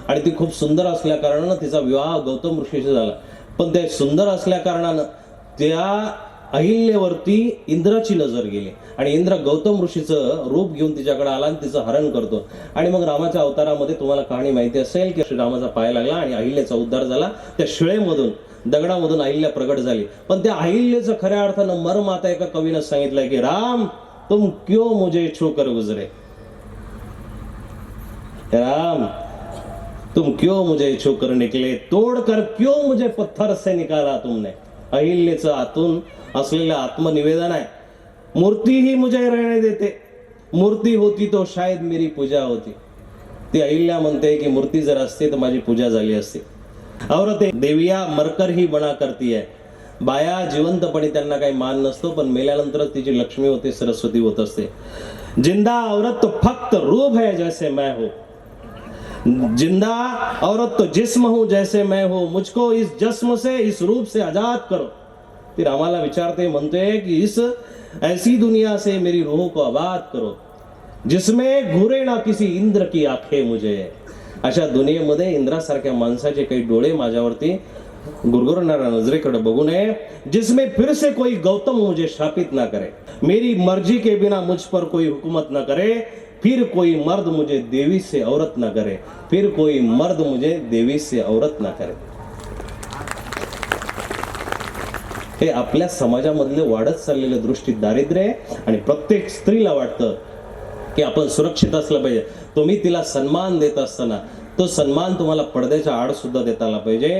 आणि ती खूप सुंदर असल्या कारणानं तिचा विवाह गौतम ऋषीशी झाला. पण ते सुंदर असल्या कारणानं त्या अहिल्यावरती इंद्राची नजर गेली आणि इंद्र गौतम ऋषीचं रूप घेऊन तिच्याकडे आला आणि तिचं हरण करतो. आणि मग रामाच्या अवतारामध्ये तुम्हाला कहाणी माहिती असेल की श्रीरामाचा पाय लागला आणि अहिल्याचा उद्धार झाला. त्या शिळेमधून दगडामधून अहिल्या प्रगट झाली. पण त्या अहिल्याचं खऱ्या अर्थानं मर्म आता एका कवीनं सांगितलंय की राम तुम क्यों मुझे छूकर गुजरे, राम तुम क्यों मुझे छूकर निकले, तोडकर क्यों मुझे पत्थर से निकाला तुमने. अहिल्याचं आतून असलेलं आत्मनिवेदन आहे. मूर्ती ही मुझे रहने देते, मूर्ती होती तो शायद मेरी पूजा होती. ती अहिल्या म्हणते की मूर्ती जर असते तर माझी पूजा झाली असती. औरत देविया मरकर ही बना करती है. बाया जिवंतपणे त्यांना काही मान नसतो, पण मेल्यानंतरच तिची लक्ष्मी होते, सरस्वती होत असते. जिंदा औरत तो फक्त रूप है जैसे मैं हूं, जिंदा औरत तो जिस्म हूं जैसे मैं हूं, मुझको इस जिस्म से इस रूप से आजाद करो. ती रामाला विचारते, म्हणते की इस ऐसी दुनिया से मेरी रूह को आबाद करो जिसमें घुरे ना किसी इंद्र की आंखें मुझे. अशा दुनियेमध्ये इंद्रासारख्या माणसाचे काही डोळे माझ्यावरती गुरगुरणाऱ्या नजरेकडे बघू नये. जिसमें फिर से कोई गौतम मुझे शापित ना करे, मेरी मर्जी के बिना मुझ पर कोई हुकूमत ना करे, फिर कोई मर्द मुझे देवी से औरत ना करे, फिर कोई मर्द मुझे देवी से औरत ना करे. हे आपल्या समाजामधले वाढत चाललेले दृष्टी दारिद्र्य आहे. आणि प्रत्येक स्त्रीला वाटतं की आपण सुरक्षित असलं पाहिजे. तुम्ही तिला सन्मान देत असताना तो सन्मान तुम्हाला पडद्याच्या आड सुद्धा देता आला पाहिजे.